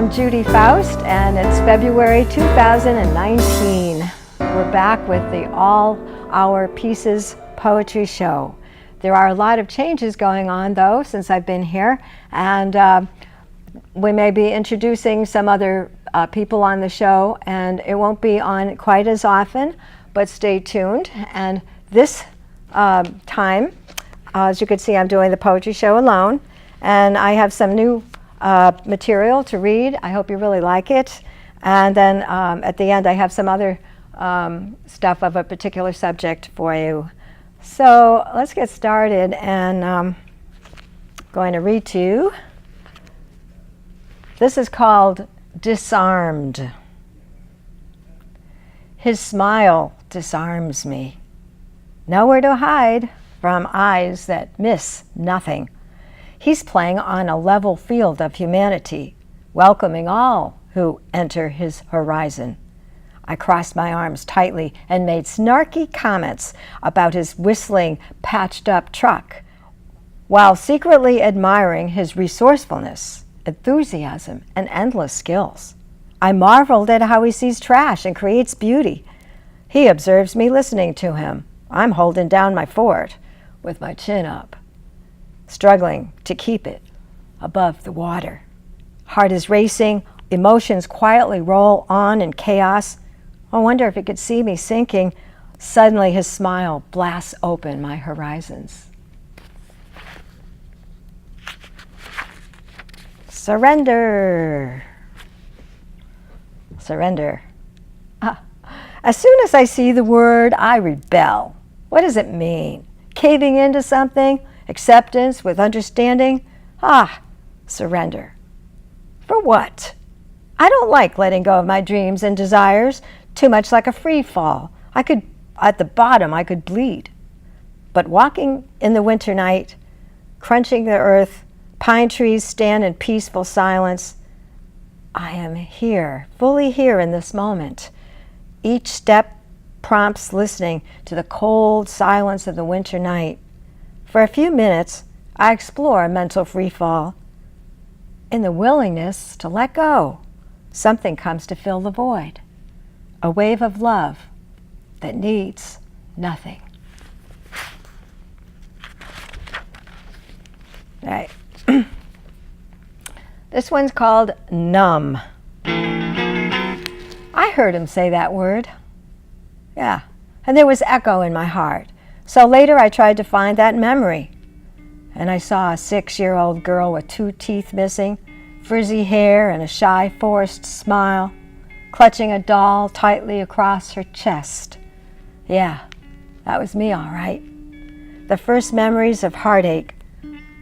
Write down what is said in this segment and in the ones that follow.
I'm Judy Faust, and it's February 2019. We're back with the All Our Pieces poetry show. There are a lot of changes going on, though, since I've been here, and we may be introducing some other people on the show, and it won't be on quite as often, but stay tuned. And this time, as you can see, I'm doing the poetry show alone, and I have some new material to read. I hope you really like it. And then at the end, I have some other stuff of a particular subject for you. So let's get started, and I'm going to read to you. This is called Disarmed. His smile disarms me. Nowhere to hide from eyes that miss nothing. He's playing on a level field of humanity, welcoming all who enter his horizon. I crossed my arms tightly and made snarky comments about his whistling, patched-up truck, while secretly admiring his resourcefulness, enthusiasm, and endless skills. I marveled at how he sees trash and creates beauty. He observes me listening to him. I'm holding down my fort with my chin up, struggling to keep it above the water. Heart is racing, emotions quietly roll on in chaos. I wonder if he could see me sinking. Suddenly his smile blasts open my horizons. Surrender. Surrender. As soon as I see the word, I rebel. What does it mean? Caving into something? Acceptance with understanding? Surrender. For what? I don't like letting go of my dreams and desires, too much like a free fall. At the bottom, I could bleed. But walking in the winter night, crunching the earth, pine trees stand in peaceful silence. I am here, fully here in this moment. Each step prompts listening to the cold silence of the winter night. For a few minutes, I explore a mental freefall. In the willingness to let go, something comes to fill the void. A wave of love that needs nothing. All right. This one's called Numb. I heard him say that word. Yeah. And there was echo in my heart. So later I tried to find that memory. And I saw a 6-year-old girl with 2 teeth missing, frizzy hair and a shy, forced smile, clutching a doll tightly across her chest. Yeah, that was me, all right. The first memories of heartache,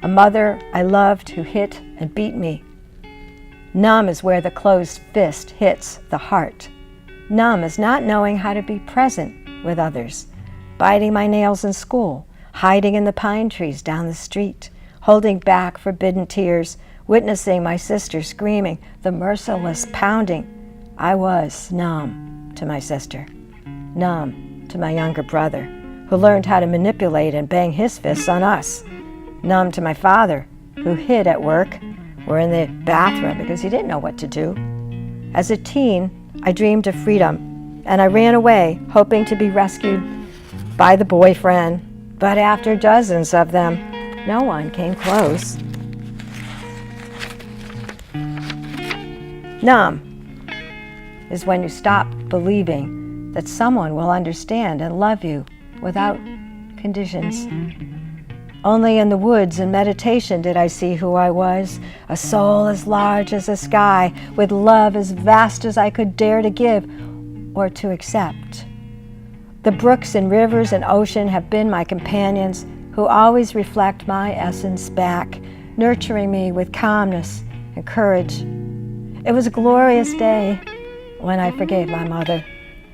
a mother I loved who hit and beat me. Numb is where the closed fist hits the heart. Numb is not knowing how to be present with others, biting my nails in school, hiding in the pine trees down the street, holding back forbidden tears, witnessing my sister screaming, the merciless pounding. I was numb to my sister, numb to my younger brother, who learned how to manipulate and bang his fists on us, numb to my father, who hid at work or in the bathroom because he didn't know what to do. As a teen, I dreamed of freedom, and I ran away, hoping to be rescued by the boyfriend. But after dozens of them, no one came close. Numb is when you stop believing that someone will understand and love you without conditions. Only in the woods and meditation did I see who I was, a soul as large as the sky, with love as vast as I could dare to give or to accept. The brooks and rivers and ocean have been my companions, who always reflect my essence back, nurturing me with calmness and courage. It was a glorious day when I forgave my mother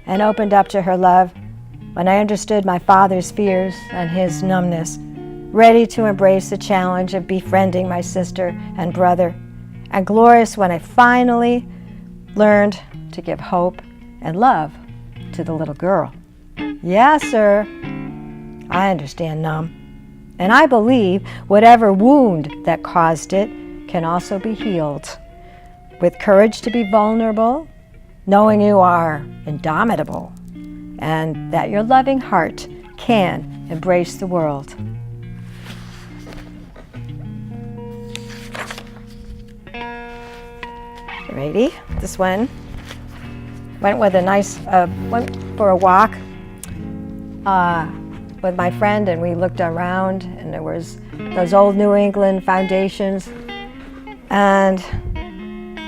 and opened up to her love, when I understood my father's fears and his numbness, ready to embrace the challenge of befriending my sister and brother, and glorious when I finally learned to give hope and love to the little girl. Yes, sir, I understand numb, and I believe whatever wound that caused it can also be healed. with courage to be vulnerable, knowing you are indomitable, and that your loving heart can embrace the world. Ready? This one went with a nice, went for a walk with my friend, and we looked around, and there was those old New England foundations, and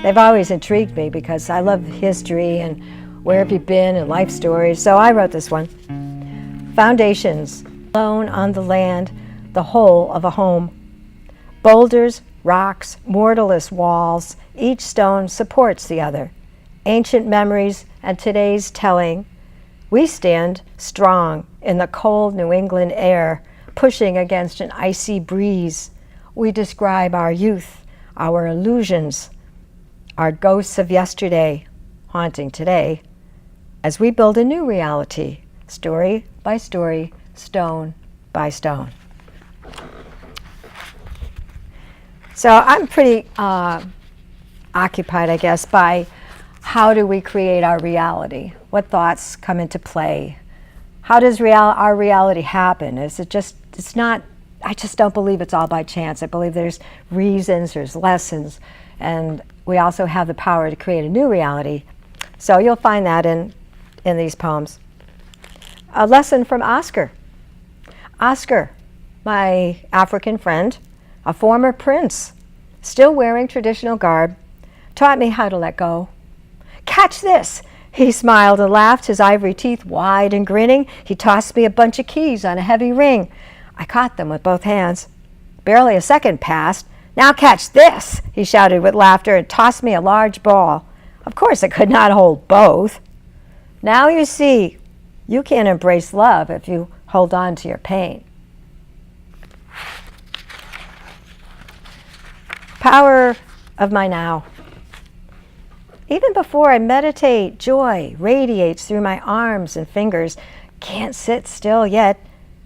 they've always intrigued me because I love history and where have you been and life stories. So I wrote this one. Foundations, alone on the land, the whole of a home. Boulders, rocks, mortarless walls, each stone supports the other. Ancient memories and today's telling. We stand strong in the cold New England air, pushing against an icy breeze. We describe our youth, our illusions, our ghosts of yesterday, haunting today, as we build a new reality, story by story, stone by stone. So I'm pretty occupied, I guess, by how do we create our reality? What thoughts come into play? How does our reality happen? Is it just, it's not, I just don't believe it's all by chance. I believe there's reasons, there's lessons, and we also have the power to create a new reality. So you'll find that in these poems. A lesson from Oscar. Oscar, my African friend, a former prince, still wearing traditional garb, taught me how to let go. Catch this! He smiled and laughed, his ivory teeth wide and grinning. He tossed me a bunch of keys on a heavy ring. I caught them with both hands. Barely a second passed. Now catch this! He shouted with laughter and tossed me a large ball. Of course, I could not hold both. Now you see, you can't embrace love if you hold on to your pain. Power of my now. Even before I meditate, joy radiates through my arms and fingers. Can't sit still yet.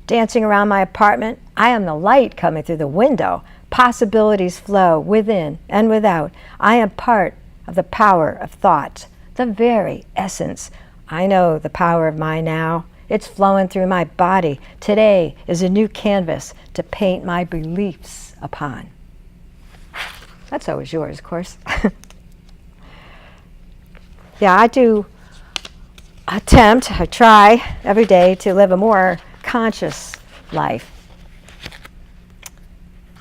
Dancing around my apartment, I am the light coming through the window. Possibilities flow within and without. I am part of the power of thought, the very essence. I know the power of my now. It's flowing through my body. Today is a new canvas to paint my beliefs upon. That's always yours, of course. Yeah, I do I try every day to live a more conscious life.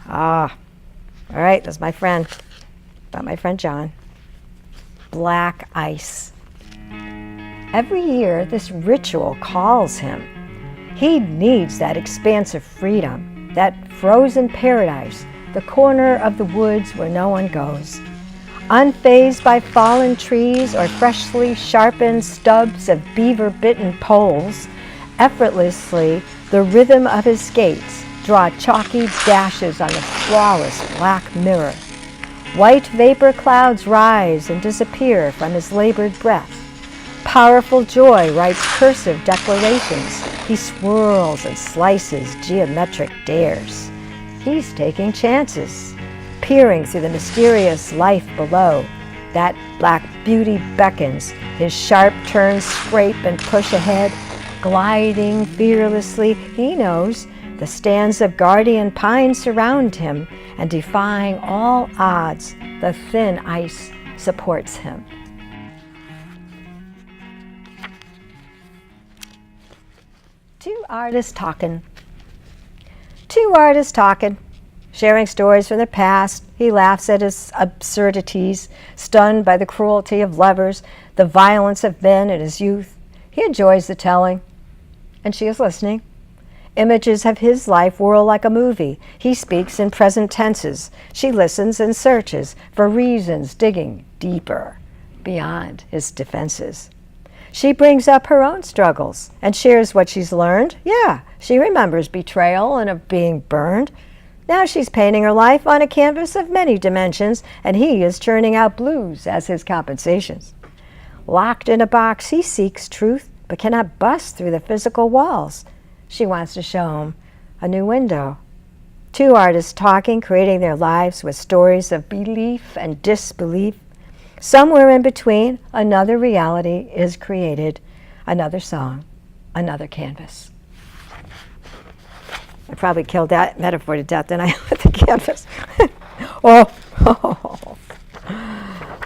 All right, that's my friend, about my friend John. Black ice. Every year, this ritual calls him. He needs that expansive freedom, that frozen paradise, the corner of the woods where no one goes. Unfazed by fallen trees or freshly sharpened stubs of beaver-bitten poles, effortlessly the rhythm of his skates draw chalky dashes on the flawless black mirror. White vapor clouds rise and disappear from his labored breath. Powerful joy writes cursive declarations. He swirls and slices geometric dares. He's taking chances, peering through the mysterious life below. That black beauty beckons. His sharp turns scrape and push ahead. Gliding fearlessly, he knows the stands of guardian pines surround him, and defying all odds, the thin ice supports him. Two artists talking, sharing stories from their past. He laughs at his absurdities, stunned by the cruelty of lovers, the violence of men in his youth. He enjoys the telling, and she is listening. Images of his life whirl like a movie. He speaks in present tenses. She listens and searches for reasons, digging deeper beyond his defenses. She brings up her own struggles and shares what she's learned. Yeah, she remembers betrayal and of being burned. Now she's painting her life on a canvas of many dimensions, and he is churning out blues as his compensations. Locked in a box, he seeks truth, but cannot bust through the physical walls. She wants to show him a new window. Two artists talking, creating their lives with stories of belief and disbelief. Somewhere in between, another reality is created, another song, another canvas. I probably killed that metaphor to death, didn't I, with the canvas? oh,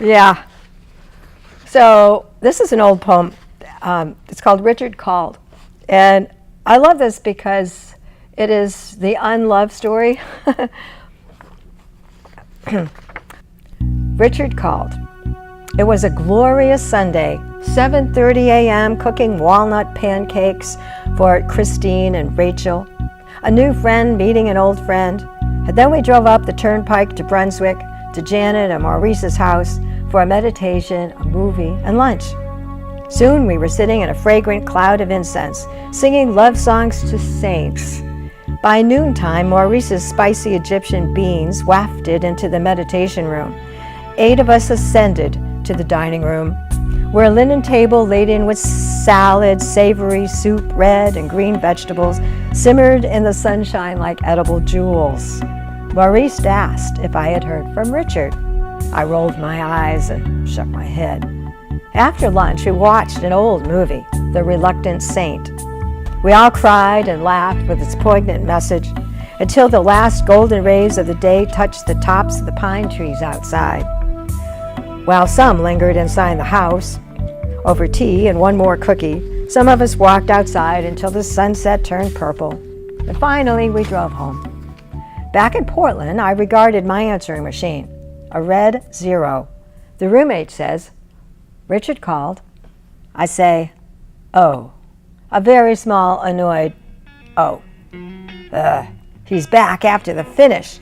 yeah. So this is an old poem. It's called Richard Called. And I love this because it is the unloved story. Richard Called. It was a glorious Sunday, 7:30 a.m., cooking walnut pancakes for Christine and Rachel, a new friend meeting an old friend, and then we drove up the turnpike to Brunswick, to Janet and Maurice's house for a meditation, a movie, and lunch. Soon we were sitting in a fragrant cloud of incense, singing love songs to saints. By noontime, Maurice's spicy Egyptian beans wafted into the meditation room. 8 of us ascended to the dining room, where a linen table laden with salad, savory soup, red and green vegetables simmered in the sunshine like edible jewels. Maurice asked if I had heard from Richard. I rolled my eyes and shook my head. After lunch, we watched an old movie, The Reluctant Saint. We all cried and laughed with its poignant message until the last golden rays of the day touched the tops of the pine trees outside. While some lingered inside the house, over tea and one more cookie, some of us walked outside until the sunset turned purple. And finally, we drove home. Back in Portland, I regarded my answering machine, a red 0. The roommate says, Richard called. I say, oh, a very small, annoyed, oh. He's back after the finish.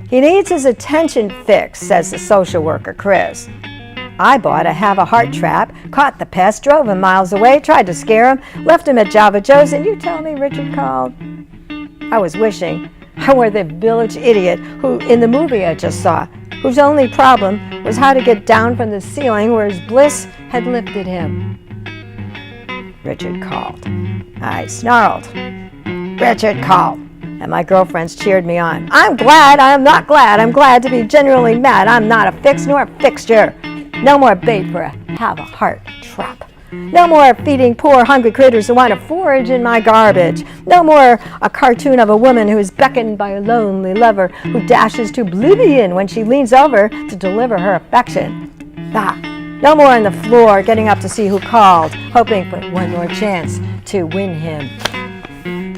He needs his attention fixed, says the social worker, Chris. I bought a have-a-heart trap, caught the pest, drove him miles away, tried to scare him, left him at Java Joe's, and you tell me Richard called? I was wishing I were the village idiot who, in the movie I just saw, whose only problem was how to get down from the ceiling where his bliss had lifted him. Richard called. I snarled. Richard called. And my girlfriends cheered me on. I'm glad I am not glad. I'm glad to be genuinely mad. I'm not a fix nor a fixture. No more bait for a have-a-heart trap. No more feeding poor hungry critters who want to forage in my garbage. No more a cartoon of a woman who is beckoned by a lonely lover who dashes to oblivion when she leans over to deliver her affection. No more on the floor getting up to see who called, hoping for one more chance to win him.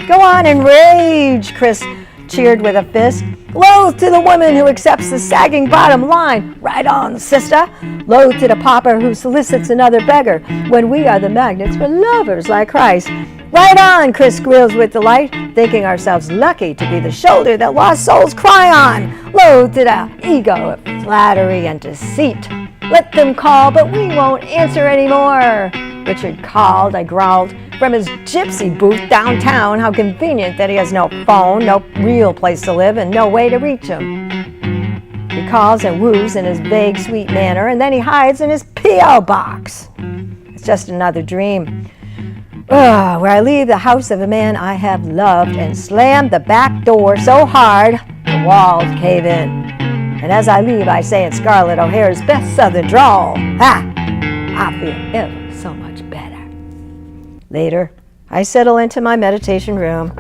Go on and rage, Chris cheered with a fist. Loath to the woman who accepts the sagging bottom line. Right on, sister. Loath to the pauper who solicits another beggar when we are the magnets for lovers like Christ. Right on, Chris squeals with delight, thinking ourselves lucky to be the shoulder that lost souls cry on. Loath to the ego of flattery and deceit. Let them call, but we won't answer anymore. Richard called, I growled, from his gypsy booth downtown. How convenient that he has no phone, no real place to live, and no way to reach him. He calls and woos in his vague, sweet manner, and then he hides in his P.O. box. It's just another dream. Where I leave the house of a man I have loved and slam the back door so hard the walls cave in. And as I leave, I say in Scarlett O'Hara's best southern drawl, I feel ever so much better. Later, I settle into my meditation room,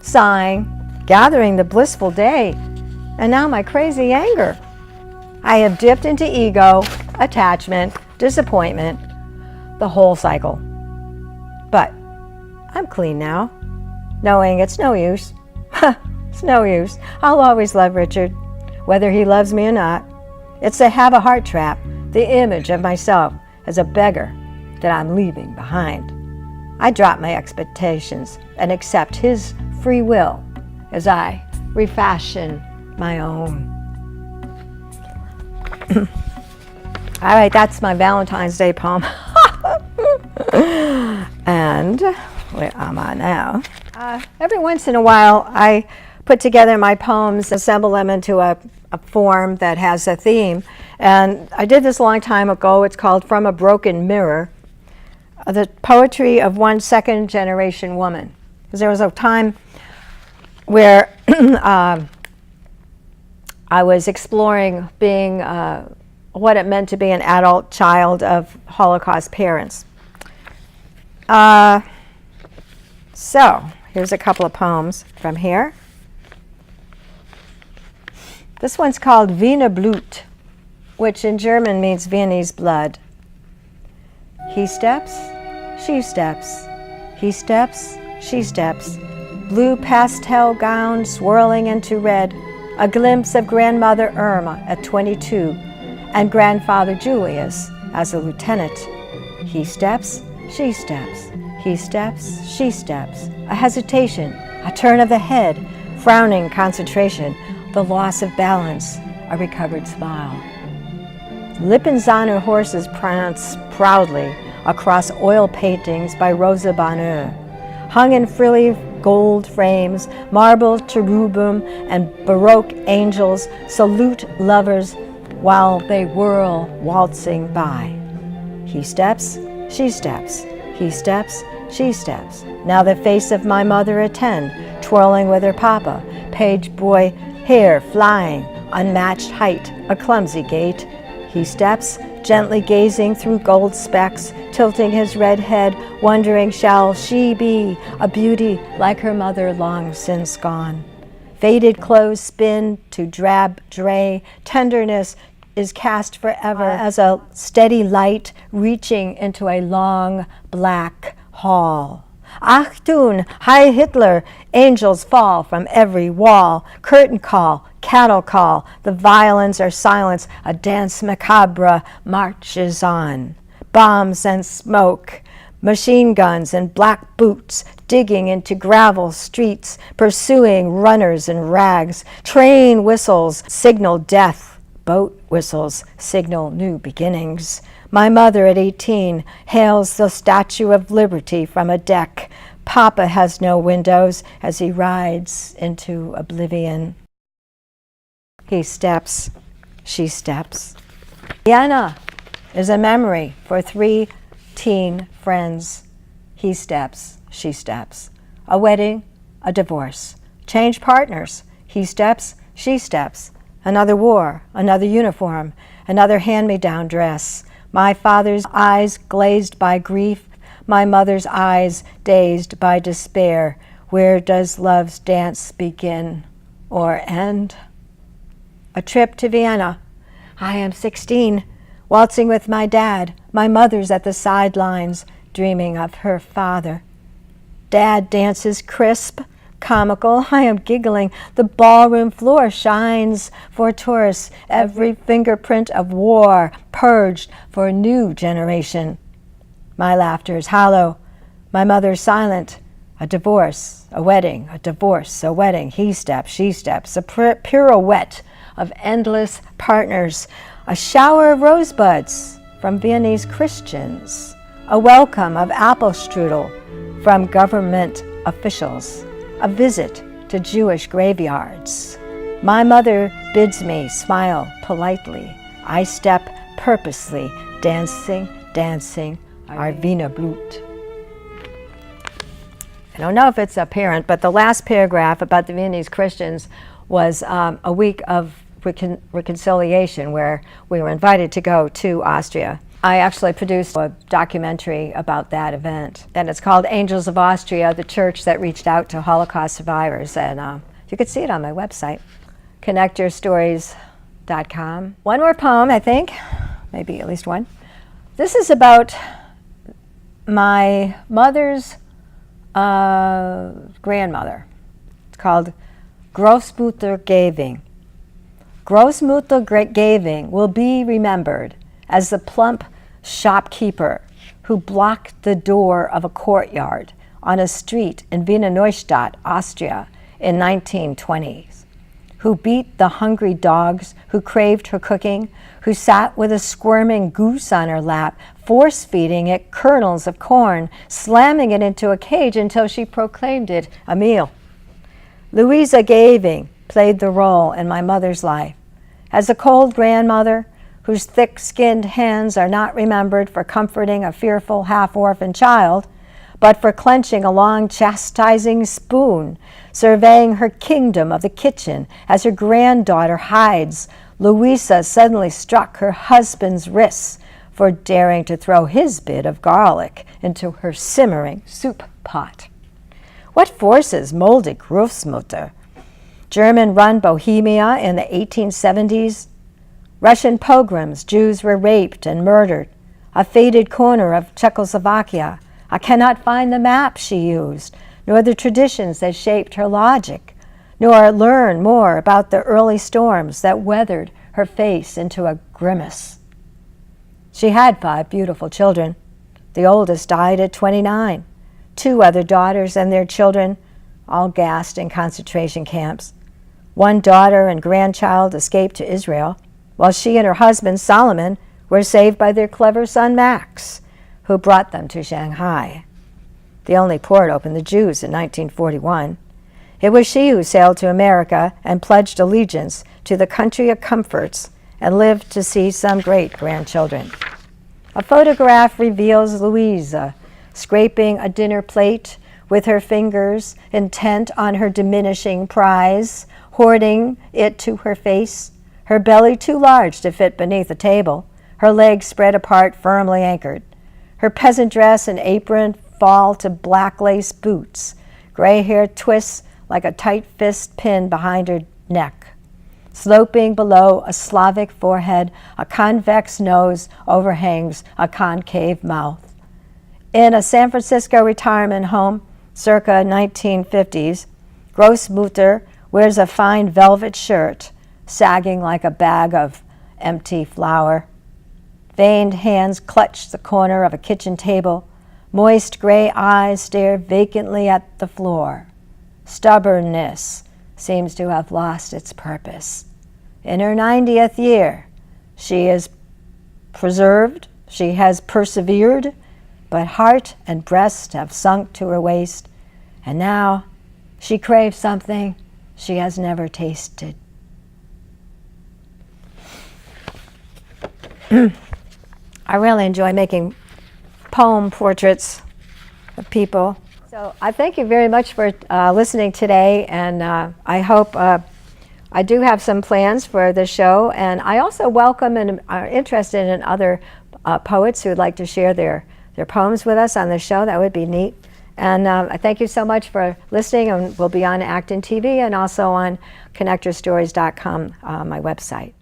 sighing, gathering the blissful day, and now my crazy anger. I have dipped into ego, attachment, disappointment, the whole cycle. But I'm clean now, knowing it's no use. It's no use. I'll always love Richard, whether he loves me or not. It's a have-a-heart trap, the image of myself as a beggar that I'm leaving behind. I drop my expectations and accept his free will as I refashion my own. All right, that's my Valentine's Day poem. And where am I now? Every once in a while, I put together my poems, assemble them into a form that has a theme. And I did this a long time ago. It's called From a Broken Mirror, the poetry of one second-generation woman. Because there was a time where I was exploring being what it meant to be an adult child of Holocaust parents. So, here's a couple of poems from here. This one's called Wiener Blut, which in German means Viennese blood. He steps, she steps. He steps, she steps. Blue pastel gown swirling into red. A glimpse of grandmother Irma at 22 and grandfather Julius as a lieutenant. He steps, she steps. He steps, she steps. A hesitation, a turn of the head, frowning concentration, the loss of balance, a recovered smile. Lippenzaner horses prance proudly across oil paintings by Rosa Bonheur, hung in frilly gold frames, marble cherubim and Baroque angels salute lovers while they whirl waltzing by. He steps, she steps. He steps, she steps. Now the face of my mother attend, twirling with her papa, page boy hair flying, unmatched height, a clumsy gait. He steps, gently gazing through gold specks, tilting his red head, wondering, shall she be a beauty like her mother long since gone? Faded clothes spin to drab dray, tenderness is cast forever as a steady light reaching into a long black hall. Achtung, Heil Hitler, angels fall from every wall, curtain call, cattle call, the violins are silence, a dance macabre marches on. Bombs and smoke, machine guns and black boots digging into gravel streets, pursuing runners in rags, train whistles signal death, boat whistles signal new beginnings. My mother at 18 hails the Statue of Liberty from a deck. Papa has no windows as he rides into oblivion. He steps, she steps. Vienna is a memory for 3 teen friends. He steps, she steps. A wedding, a divorce. Change partners. He steps, she steps. Another war, another uniform, another hand-me-down dress. My father's eyes glazed by grief, my mother's eyes dazed by despair. Where does love's dance begin or end? A trip to Vienna. I am 16, waltzing with my dad. My mother's at the sidelines, dreaming of her father. Dad dances crisp, comical. I am giggling. The ballroom floor shines for tourists. Every fingerprint of war purged for a new generation. My laughter is hollow. My mother silent. A divorce, a wedding, a divorce, a wedding. He steps, she steps. A pirouette of endless partners. A shower of rosebuds from Viennese Christians. A welcome of apple strudel from government officials. A visit to Jewish graveyards. My mother bids me smile politely. I step purposely, dancing, dancing, our Wiener Blut. I don't know if it's apparent, but the last paragraph about the Viennese Christians was a week of reconciliation where we were invited to go to Austria. I actually produced a documentary about that event, and it's called Angels of Austria, the church that reached out to Holocaust survivors, and you could see it on my website, connectyourstories.com. One more poem, I think, maybe at least one. This is about my mother's grandmother. It's called Grossmutter Gewing. Grossmutter Gewing will be remembered as the plump shopkeeper who blocked the door of a courtyard on a street in Wiener Neustadt, Austria in 1920s, who beat the hungry dogs who craved her cooking, who sat with a squirming goose on her lap, force-feeding it kernels of corn, slamming it into a cage until she proclaimed it a meal. Louisa Gewing played the role in my mother's life as a cold grandmother whose thick-skinned hands are not remembered for comforting a fearful half-orphan child, but for clenching a long chastising spoon, surveying her kingdom of the kitchen as her granddaughter hides. Louisa suddenly struck her husband's wrists for daring to throw his bit of garlic into her simmering soup pot. What forces molded Grossmutter? German-run Bohemia in the 1870s, Russian pogroms, Jews were raped and murdered, a faded corner of Czechoslovakia. I cannot find the map she used, nor the traditions that shaped her logic, nor learn more about the early storms that weathered her face into a grimace. She had 5 beautiful children. The oldest died at 29. 2 other daughters and their children, all gassed in concentration camps. 1 daughter and grandchild escaped to Israel, while she and her husband, Solomon, were saved by their clever son, Max, who brought them to Shanghai. The only port opened to Jews in 1941. It was she who sailed to America and pledged allegiance to the country of comforts and lived to see some great-grandchildren. A photograph reveals Louisa scraping a dinner plate with her fingers, intent on her diminishing prize, hoarding it to her face, her belly too large to fit beneath the table, her legs spread apart, firmly anchored. Her peasant dress and apron fall to black lace boots. Gray hair twists like a tight fist pinned behind her neck. Sloping below a Slavic forehead, a convex nose overhangs a concave mouth. In a San Francisco retirement home, circa 1950s, Grossmutter wears a fine velvet shirt, sagging like a bag of empty flour. Veined hands clutch the corner of a kitchen table. Moist gray eyes stare vacantly at the floor. Stubbornness seems to have lost its purpose. In her 90th year, she is preserved, she has persevered, but heart and breast have sunk to her waist, and now she craves something she has never tasted. I really enjoy making poem portraits of people. So I thank you very much for listening today, and I hope I do have some plans for the show, and I also welcome and are interested in other poets who would like to share their poems with us on the show. That would be neat. And I thank you so much for listening, and we'll be on ActonTV and also on connectorstories.com, my website.